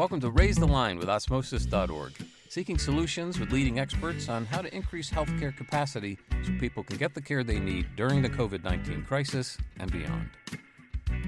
Welcome to Raise the Line with Osmosis.org, seeking solutions with leading experts on how to increase healthcare capacity so people can get the care they need during the COVID-19 crisis and beyond.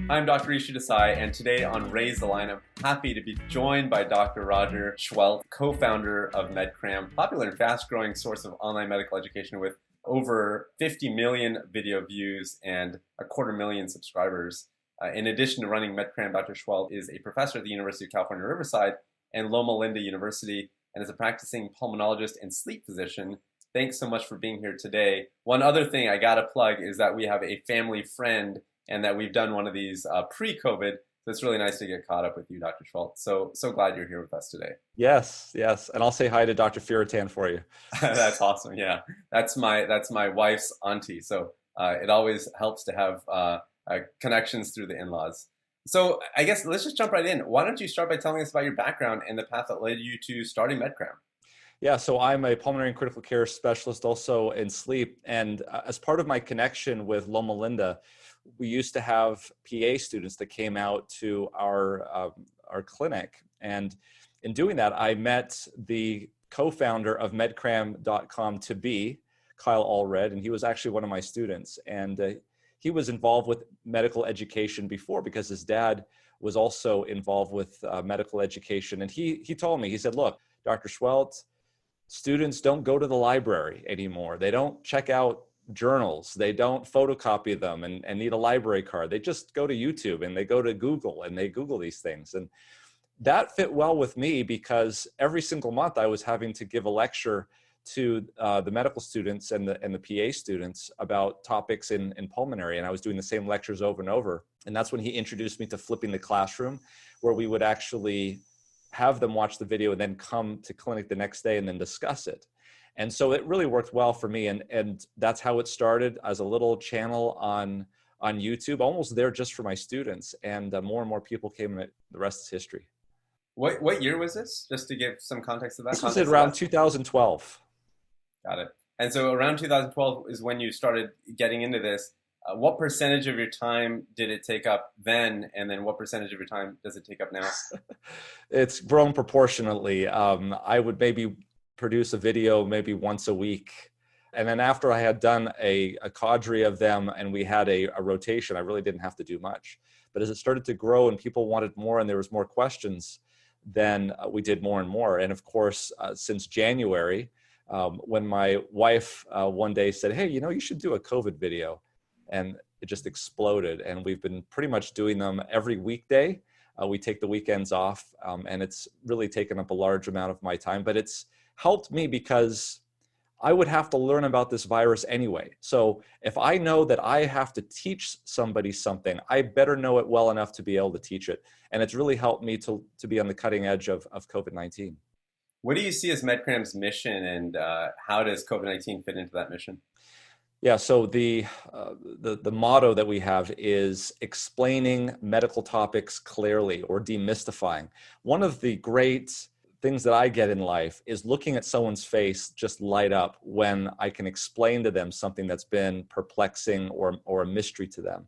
I'm Dr. Rishi Desai, and today on Raise the Line, I'm happy to be joined by Dr. Roger Seheult, co-founder of Medcram, popular and fast-growing source of online medical education with over 50 million video views and 250,000 subscribers. In addition to running Medcram, Dr. Seheult is a professor at the University of California, Riverside and Loma Linda University, and is a practicing pulmonologist and sleep physician. Thanks so much for being here today. One other thing I gotta plug is that we have a family friend and that we've done one of these pre-COVID. So it's really nice to get caught up with you, Dr. Seheult. So glad you're here with us today. Yes. And I'll say hi to Dr. Firitan for you. That's awesome. Yeah, that's my wife's auntie. So it always helps to have connections through the in-laws. So I guess let's just jump right in. Why don't you start by telling us about your background and the path that led you to starting Medcram? Yeah, so I'm a pulmonary and critical care specialist also in sleep. And as part of my connection with Loma Linda, we used to have PA students that came out to our clinic. And in doing that, I met the co-founder of medcram.com to be, Kyle Allred, and he was actually one of my students. And he was involved with medical education before because his dad was also involved with medical education. And he told me, he said, look, Dr. Seheult, students don't go to the library anymore. They don't check out journals. They don't photocopy them and need a library card. They just go to YouTube and they go to Google and they Google these things. And that fit well with me because every single month I was having to give a lecture to the medical students and the PA students about topics in pulmonary. And I was doing the same lectures over and over. And that's when he introduced me to flipping the classroom, where we would actually have them watch the video and then come to clinic the next day and then discuss it. And so it really worked well for me. And that's how it started, as a little channel on YouTube, almost there just for my students. And more and more people came, and the rest is history. What year was this? Just to give some context to that. This was around 2012. Got it. And so around 2012 is when you started getting into this. What percentage of your time did it take up then? And then what percentage of your time does it take up now? It's grown proportionately. I would maybe produce a video maybe once a week. And then after I had done a cadre of them and we had a rotation, I really didn't have to do much. But as it started to grow and people wanted more and there was more questions, then we did more and more. And of course, since January, when my wife one day said, hey, you should do a COVID video. And it just exploded. And we've been pretty much doing them every weekday. We take the weekends off, and it's really taken up a large amount of my time. But it's helped me because I would have to learn about this virus anyway. So if I know that I have to teach somebody something, I better know it well enough to be able to teach it. And it's really helped me to be on the cutting edge of COVID-19. What do you see as Medcram's mission, and how does COVID-19 fit into that mission? Yeah, so the motto that we have is explaining medical topics clearly, or demystifying. One of the great things that I get in life is looking at someone's face just light up when I can explain to them something that's been perplexing or a mystery to them.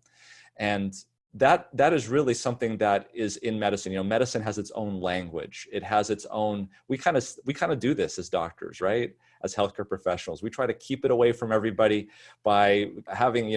And that is really something that is in medicine. Medicine has its own language. It has its own, we kind of do this as doctors, right? As healthcare professionals, we try to keep it away from everybody by having,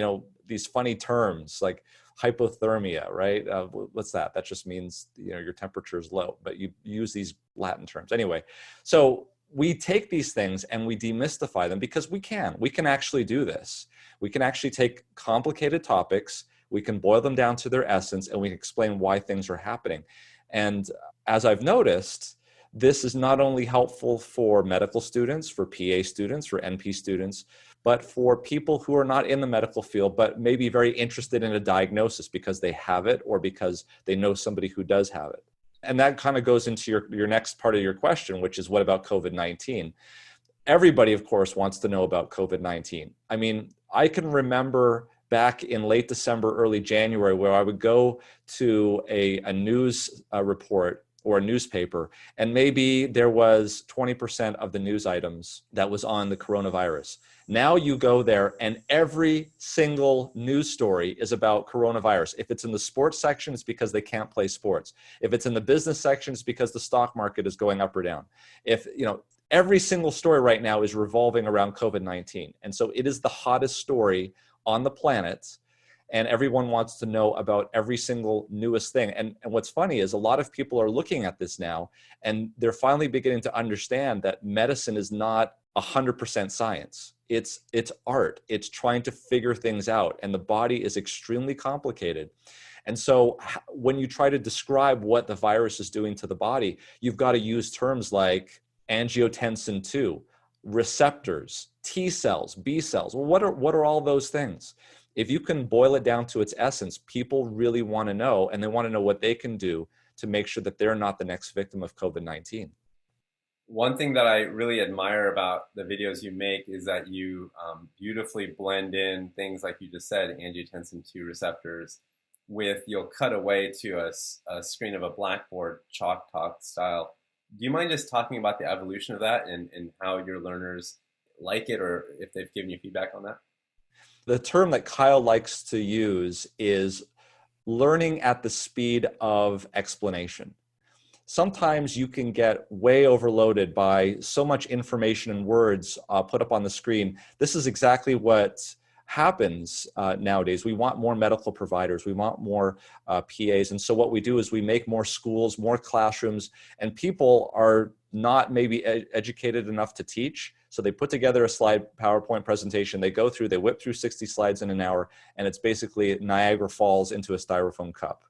these funny terms like hypothermia, right? What's that? That just means, your temperature is low, but you use these Latin terms. Anyway, so we take these things and we demystify them because we can actually do this. We can actually take complicated topics, we can boil them down to their essence, and we can explain why things are happening. And as I've noticed, this is not only helpful for medical students, for PA students, for NP students, but for people who are not in the medical field, but maybe very interested in a diagnosis because they have it or because they know somebody who does have it. And that kind of goes into your next part of your question, which is what about COVID-19? Everybody, of course, wants to know about COVID-19. I mean, I can remember back in late December, early January, where I would go to a news report or a newspaper, and maybe there was 20% of the news items that was on the coronavirus. Now you go there and every single news story is about coronavirus. If it's in the sports section, it's because they can't play sports. If it's in the business section, it's because the stock market is going up or down. If, every single story right now is revolving around COVID-19. And so it is the hottest story on the planet. And everyone wants to know about every single newest thing. And what's funny is a lot of people are looking at this now, and they're finally beginning to understand that medicine is not 100% science. It's art. It's trying to figure things out. And the body is extremely complicated. And so when you try to describe what the virus is doing to the body, you've got to use terms like angiotensin 2, receptors, T cells, B cells. Well, what are all those things? If you can boil it down to its essence, people really want to know, and they want to know what they can do to make sure that they're not the next victim of COVID-19. One thing that I really admire about the videos you make is that you beautifully blend in things like you just said, angiotensin 2 receptors, you'll cut away to a screen of a blackboard, chalk talk style. Do you mind just talking about the evolution of that and how your learners like it, or if they've given you feedback on that? The term that Kyle likes to use is learning at the speed of explanation. Sometimes you can get way overloaded by so much information and words put up on the screen. This is exactly what happens nowadays. We want more medical providers. We want more PAs. And so what we do is we make more schools, more classrooms, and people are not maybe educated enough to teach. So they put together a slide PowerPoint presentation. They go through, they whip through 60 slides in an hour, and it's basically Niagara Falls into a styrofoam cup.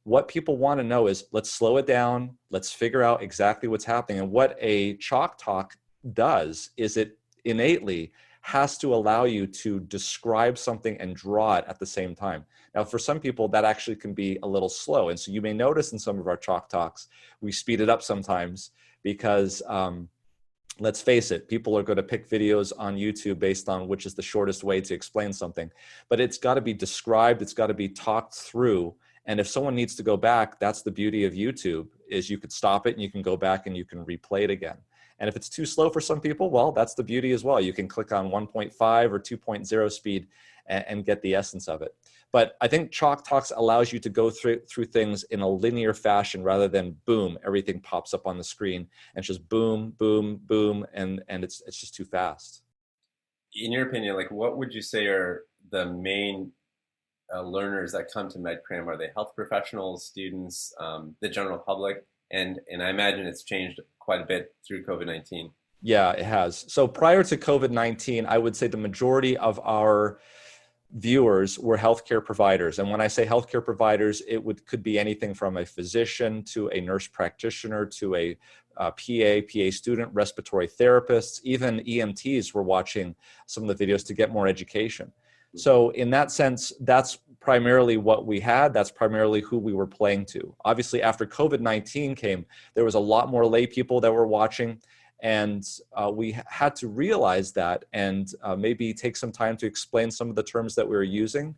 What people want to know is, let's slow it down. Let's figure out exactly what's happening. And what a chalk talk does is it innately has to allow you to describe something and draw it at the same time. Now, for some people, that actually can be a little slow. And so you may notice in some of our chalk talks, we speed it up sometimes because let's face it, people are going to pick videos on YouTube based on which is the shortest way to explain something. But it's got to be described. It's got to be talked through. And if someone needs to go back, that's the beauty of YouTube, is you could stop it and you can go back and you can replay it again. And if it's too slow for some people, well, that's the beauty as well. You can click on 1.5 or 2.0 speed and get the essence of it. But I think Chalk Talks allows you to go through things in a linear fashion rather than boom, everything pops up on the screen and it's just boom, boom, boom, and it's just too fast. In your opinion, like what would you say are the main learners that come to Medcram? Are they health professionals, students, the general public? And I imagine it's changed quite a bit through COVID-19. Yeah, it has. So prior to COVID-19, I would say the majority of our viewers were healthcare providers. And when I say healthcare providers, could be anything from a physician to a nurse practitioner to a PA student, respiratory therapists, even EMTs were watching some of the videos to get more education. So in that sense, that's primarily what we had. That's primarily who we were playing to. Obviously, after COVID-19 came, there was a lot more lay people that were watching. And we had to realize that and maybe take some time to explain some of the terms that we were using.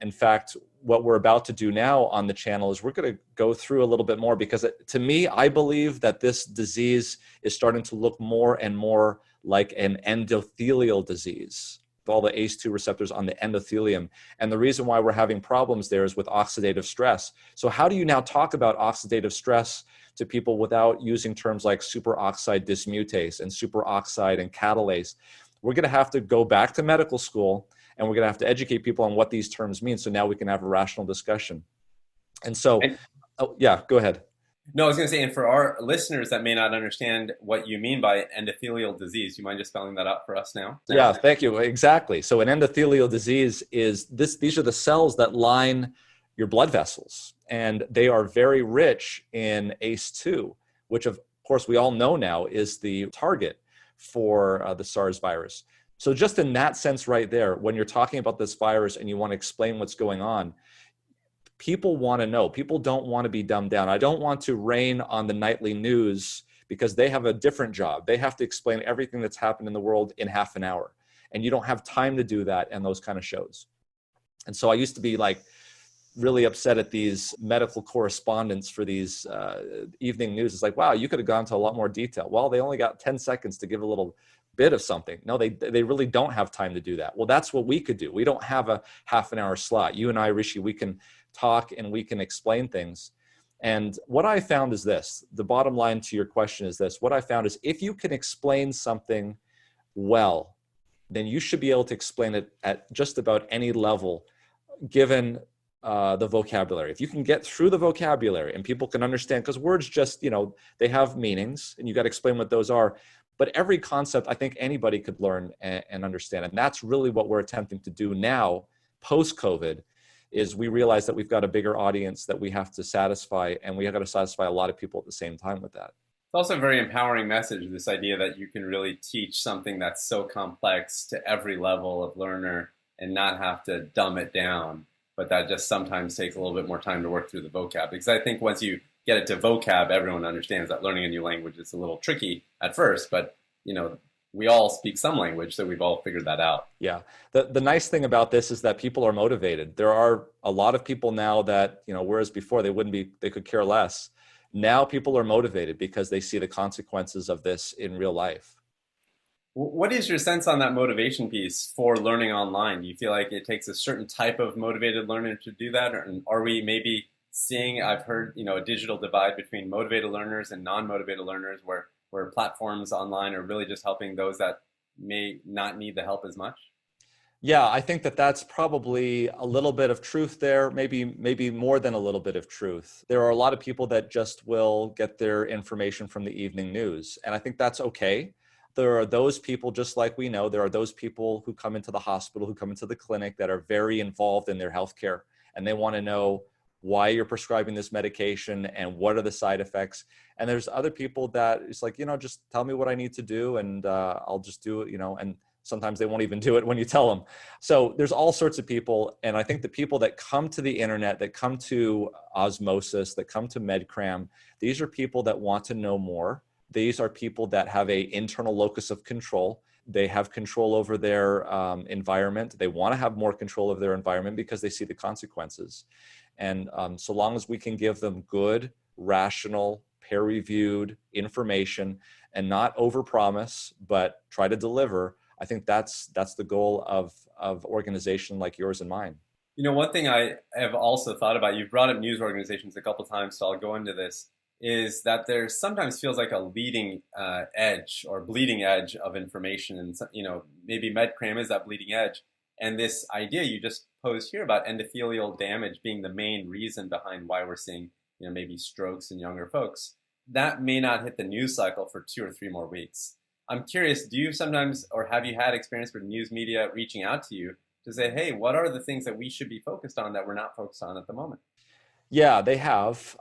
In fact, what we're about to do now on the channel is we're going to go through a little bit more because to me, I believe that this disease is starting to look more and more like an endothelial disease. All the ACE2 receptors on the endothelium. And the reason why we're having problems there is with oxidative stress. So how do you now talk about oxidative stress to people without using terms like superoxide dismutase and superoxide and catalase? We're going to have to go back to medical school and we're going to have to educate people on what these terms mean. So now we can have a rational discussion. And so, yeah, go ahead. No, I was going to say, and for our listeners that may not understand what you mean by endothelial disease, you mind just spelling that out for us now? Yeah, thank you. Exactly. So an endothelial disease is these are the cells that line your blood vessels, and they are very rich in ACE2, which of course we all know now is the target for the SARS virus. So just in that sense right there, when you're talking about this virus and you want to explain what's going on, people want to know. People don't want to be dumbed down. I don't want to rain on the nightly news because they have a different job. They have to explain everything that's happened in the world in half an hour. And you don't have time to do that in those kind of shows. And so I used to be like really upset at these medical correspondents for these evening news. It's like, wow, you could have gone to a lot more detail. Well, they only got 10 seconds to give a little bit of something. No, they really don't have time to do that. Well, that's what we could do. We don't have a half an hour slot. You and I, Rishi, we can talk and we can explain things. And what I found is this, the bottom line to your question is this, what I found is if you can explain something well, then you should be able to explain it at just about any level, given the vocabulary. If you can get through the vocabulary and people can understand, because words just, they have meanings and you got to explain what those are. But every concept, I think anybody could learn and understand. And that's really what we're attempting to do now, post-COVID, is we realize that we've got a bigger audience that we have to satisfy, and we have got to satisfy a lot of people at the same time with that. It's also a very empowering message, this idea that you can really teach something that's so complex to every level of learner and not have to dumb it down. But that just sometimes takes a little bit more time to work through the vocab. Because I think once you get it to vocab, everyone understands that learning a new language is a little tricky at first, but we all speak some language, so we've all figured that out. Yeah. The nice thing about this is that people are motivated. There are a lot of people now that, whereas before they could care less. Now people are motivated because they see the consequences of this in real life. What is your sense on that motivation piece for learning online? Do you feel like it takes a certain type of motivated learner to do that? Or are we maybe seeing, I've heard, a digital divide between motivated learners and non-motivated learners where platforms online are really just helping those that may not need the help as much? Yeah, I think that's probably a little bit of truth there, maybe more than a little bit of truth. There are a lot of people that just will get their information from the evening news, and I think that's okay. There are those people, just like we know, there are those people who come into the hospital, who come into the clinic that are very involved in their healthcare, and they want to know why you're prescribing this medication and what are the side effects. And there's other people that it's like, just tell me what I need to do and I'll just do it, and sometimes they won't even do it when you tell them. So there's all sorts of people. And I think the people that come to the internet, that come to Osmosis, that come to Medcram, these are people that want to know more. These are people that have an internal locus of control. They have control over their environment. They want to have more control of their environment because they see the consequences. And so long as we can give them good, rational, peer-reviewed information and not overpromise, but try to deliver, I think that's the goal of organization like yours and mine. One thing I have also thought about, you've brought up news organizations a couple times, so I'll go into this, is that there sometimes feels like a leading edge or bleeding edge of information. And, maybe Medcram is that bleeding edge. And this idea you just posed here about endothelial damage being the main reason behind why we're seeing, maybe strokes in younger folks, that may not hit the news cycle for 2 or 3 more weeks. I'm curious, do you sometimes, or have you had experience with news media reaching out to you to say, hey, what are the things that we should be focused on that we're not focused on at the moment? Yeah, they have.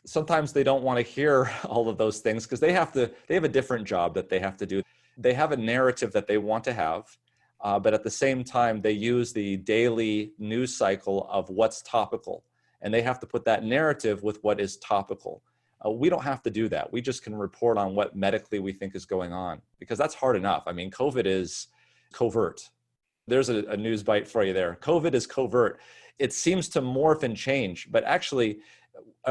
Sometimes they don't want to hear all of those things because they have a different job that they have to do. They have a narrative that they want to have. But at the same time, they use the daily news cycle of what's topical, and they have to put that narrative with what is topical. We don't have to do that. We just can report on what medically we think is going on, because that's hard enough. I mean, COVID is covert. There's a news bite for you there. COVID is covert. It seems to morph and change, but actually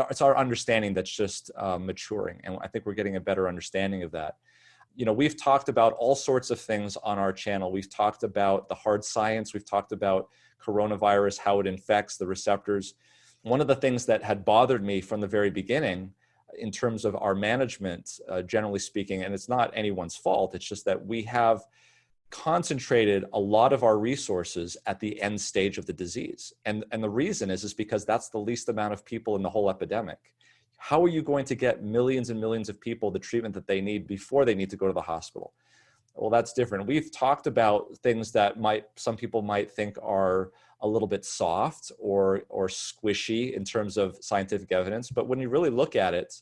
it's our understanding that's just maturing. And I think we're getting a better understanding of that. We've talked about all sorts of things on our channel. We've talked about the hard science. We've talked about coronavirus, how it infects the receptors. One of the things that had bothered me from the very beginning in terms of our management, generally speaking, and it's not anyone's fault, it's just that we have concentrated a lot of our resources at the end stage of the disease. And the reason is because that's the least amount of people in the whole epidemic. How are you going to get millions and millions of people the treatment that they need before they need to go to the hospital? Well, that's different. We've talked about things that some people might think are a little bit soft or squishy in terms of scientific evidence. But when you really look at it,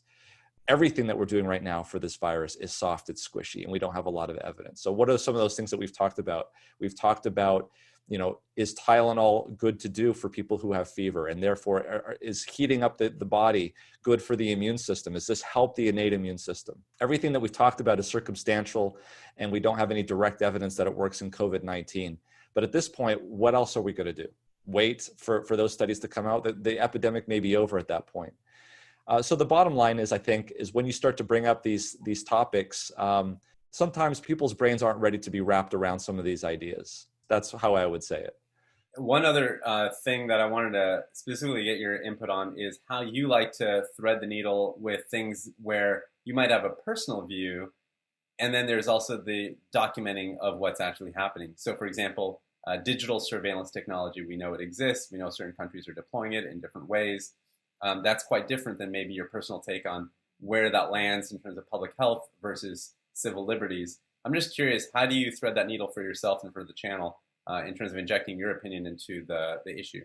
everything that we're doing right now for this virus is soft, it's squishy, and we don't have a lot of evidence. So what are some of those things that we've talked about? We've talked about, is Tylenol good to do for people who have fever, and therefore is heating up the body good for the immune system? Does this help the innate immune system? Everything that we've talked about is circumstantial, and we don't have any direct evidence that it works in COVID-19. But at this point, what else are we going to do? wait for those studies to come out. The epidemic may be over at that point. So the bottom line is, I think, is when you start to bring up these topics, sometimes people's brains aren't ready to be wrapped around some of these ideas. That's how I would say it. One other thing that I wanted to specifically get your input on is how you like to thread the needle with things where you might have a personal view, and then there's also the documenting of what's actually happening. So, for example, digital surveillance technology, we know it exists. We know certain countries are deploying it in different ways. That's quite different than maybe your personal take on where that lands in terms of public health versus civil liberties. I'm just curious, how do you thread that needle for yourself and for the channel in terms of injecting your opinion into the issue?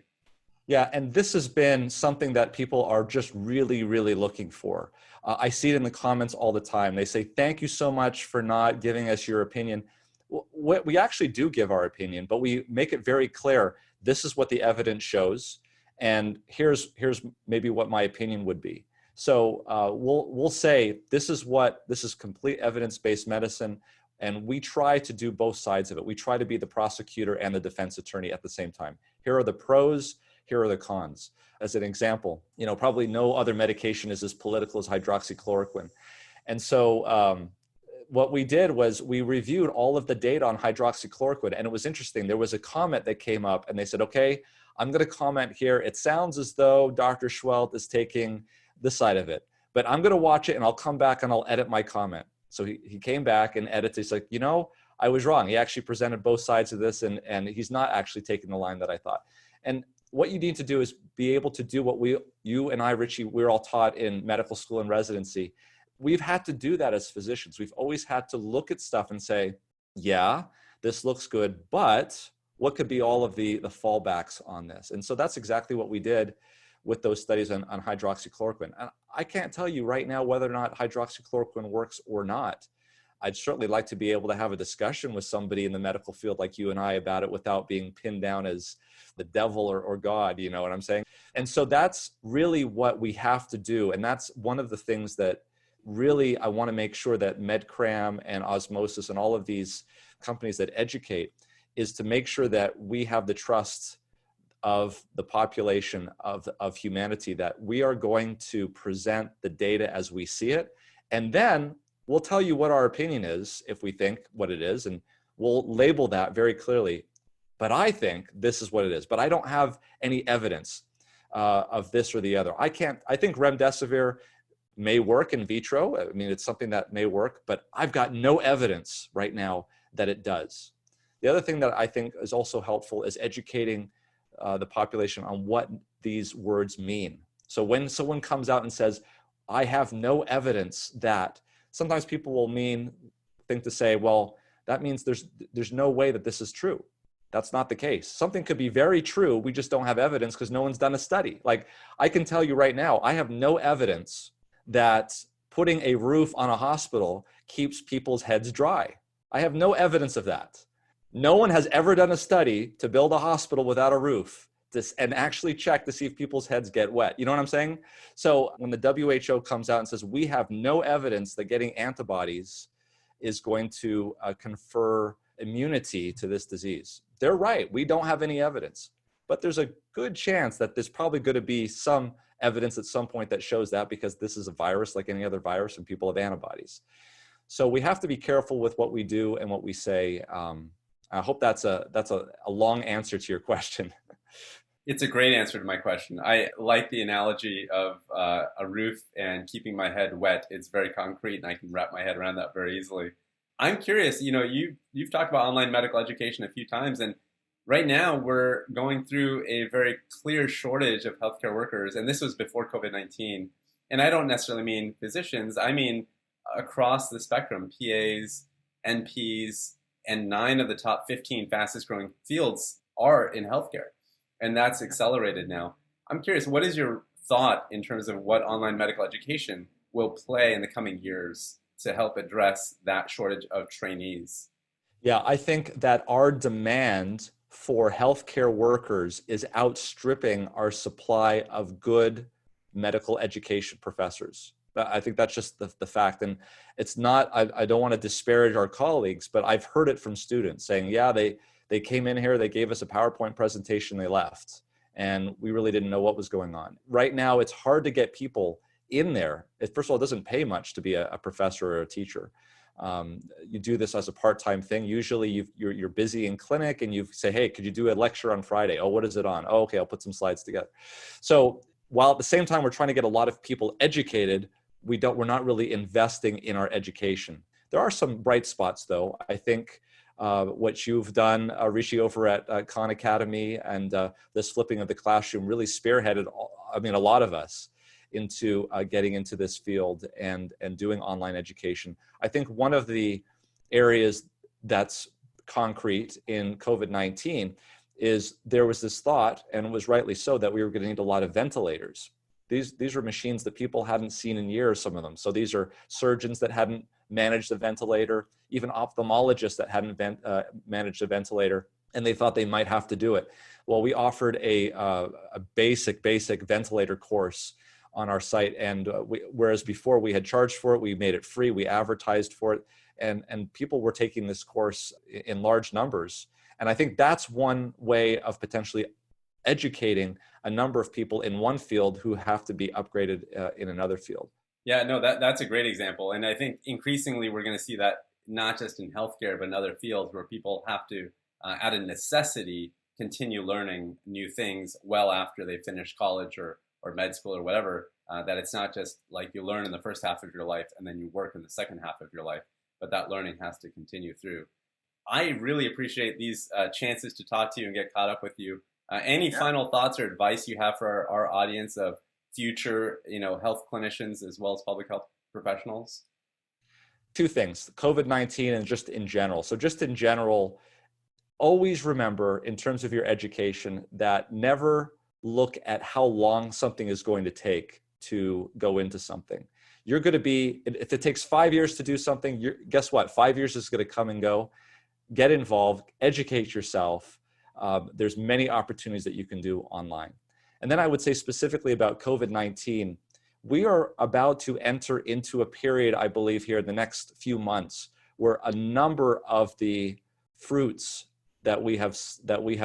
Yeah, and this has been something that people are just really, really looking for. I see it in the comments all the time. They say, thank you so much for not giving us your opinion. We actually do give our opinion, but we make it very clear, this is what the evidence shows, and here's maybe what my opinion would be. So we'll say, this is complete evidence-based medicine, and we try to do both sides of it. We try to be the prosecutor and the defense attorney at the same time. Here are the pros, here are the cons. As an example, probably no other medication is as political as hydroxychloroquine. And so what we did was we reviewed all of the data on hydroxychloroquine, and it was interesting. There was a comment that came up, and they said, okay, I'm going to comment here. It sounds as though Dr. Seheult is taking this side of it, but I'm going to watch it, and I'll come back and I'll edit my comment. So he came back and edited. He's like, I was wrong. He actually presented both sides of this, and he's not actually taking the line that I thought. And what you need to do is be able to do what you and I, Richie, we're all taught in medical school and residency. We've had to do that as physicians. We've always had to look at stuff and say, yeah, this looks good, but what could be all of the fallbacks on this? And so that's exactly what we did with those studies on hydroxychloroquine. And I can't tell you right now whether or not hydroxychloroquine works or not. I'd certainly like to be able to have a discussion with somebody in the medical field like you and I about it without being pinned down as the devil or God, you know what I'm saying? And so that's really what we have to do. And that's one of the things that really I want to make sure that Medcram and Osmosis and all of these companies that educate is to make sure that we have the trust of the population of humanity, that we are going to present the data as we see it. And then we'll tell you what our opinion is if we think what it is, and we'll label that very clearly. But I think this is what it is. But I don't have any evidence of this or the other. I think remdesivir may work in vitro. I mean, it's something that may work, but I've got no evidence right now that it does. The other thing that I think is also helpful is educating the population on what these words mean. So when someone comes out and says, I have no evidence that, sometimes people will think to say, well, that means there's no way that this is true. That's not the case. Something could be very true. We just don't have evidence because no one's done a study. Like, I can tell you right now, I have no evidence that putting a roof on a hospital keeps people's heads dry. I have no evidence of that. No one has ever done a study to build a hospital without a roof and actually check to see if people's heads get wet. You know what I'm saying? So when the WHO comes out and says, we have no evidence that getting antibodies is going to confer immunity to this disease, they're right. We don't have any evidence. But there's a good chance that there's probably going to be some evidence at some point that shows that, because this is a virus like any other virus and people have antibodies. So we have to be careful with what we do and what we say. I hope that's a long answer to your question. It's a great answer to my question. I like the analogy of a roof and keeping my head wet. It's very concrete, and I can wrap my head around that very easily. I'm curious, you've talked about online medical education a few times, and right now we're going through a very clear shortage of healthcare workers, and this was before COVID-19. And I don't necessarily mean physicians. I mean across the spectrum, PAs, NPs, and 9 of the top 15 fastest growing fields are in healthcare. And that's accelerated now. I'm curious, what is your thought in terms of what online medical education will play in the coming years to help address that shortage of trainees? Yeah, I think that our demand for healthcare workers is outstripping our supply of good medical education professors. I think that's just the fact. And it's not, I don't want to disparage our colleagues, but I've heard it from students saying, yeah, they They came in here, they gave us a PowerPoint presentation, they left. And we really didn't know what was going on. Right now, it's hard to get people in there. First of all, it doesn't pay much to be a professor or a teacher. You do this as a part-time thing. Usually you're busy in clinic and you say, hey, could you do a lecture on Friday? Oh, what is it on? Oh, okay, I'll put some slides together. So while at the same time we're trying to get a lot of people educated, we're not really investing in our education. There are some bright spots though. I think what you've done, Rishi, over at Khan Academy and this flipping of the classroom really spearheaded, a lot of us into getting into this field and doing online education. I think one of the areas that's concrete in COVID-19 is there was this thought, and it was rightly so, that we were going to need a lot of ventilators. These are machines that people hadn't seen in years, some of them. So these are surgeons that hadn't managed a ventilator, even ophthalmologists that hadn't managed a ventilator, and they thought they might have to do it. Well, we offered a basic ventilator course on our site, and whereas before we had charged for it, we made it free, we advertised for it, and people were taking this course in large numbers. And I think that's one way of potentially educating a number of people in one field who have to be upgraded in another field. Yeah, no, that's a great example. And I think increasingly we're going to see that not just in healthcare, but in other fields where people have to, out of necessity, continue learning new things well after they finish college or med school or whatever, that it's not just like you learn in the first half of your life and then you work in the second half of your life, but that learning has to continue through. I really appreciate these chances to talk to you and get caught up with you. Any final thoughts or advice you have for our audience of future, health clinicians as well as public health professionals? Two things, COVID-19 and just in general. So just in general, always remember in terms of your education that never look at how long something is going to take to go into something. You're going to be, if it takes 5 years to do something, guess what? 5 years is going to come and go. Get involved, educate yourself. There's many opportunities that you can do online. And then I would say specifically about COVID-19, we are about to enter into a period, I believe, here in the next few months, where a number of the fruits that we have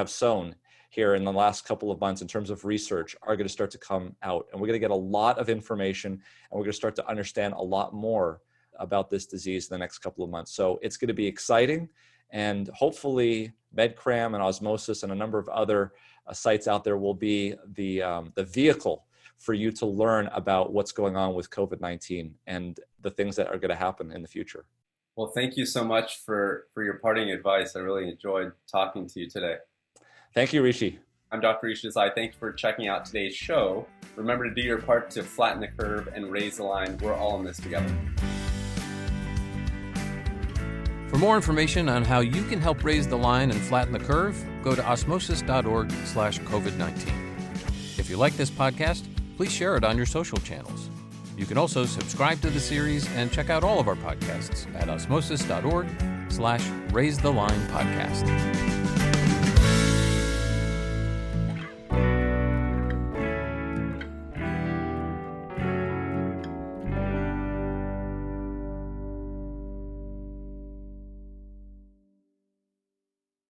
sown here in the last couple of months in terms of research are going to start to come out. And we're going to get a lot of information, and we're going to start to understand a lot more about this disease in the next couple of months. So it's going to be exciting. And hopefully Medcram and Osmosis and a number of other sites out there will be the vehicle for you to learn about what's going on with COVID-19 and the things that are going to happen in the future. Well, thank you so much for your parting advice. I really enjoyed talking to you today. Thank you, Rishi. I'm Dr. Rishi Desai. Thanks for checking out today's show. Remember to do your part to flatten the curve and raise the line. We're all in this together. For more information on how you can help raise the line and flatten the curve, go to osmosis.org/COVID-19. If you like this podcast, please share it on your social channels. You can also subscribe to the series and check out all of our podcasts at osmosis.org/raise the line podcast.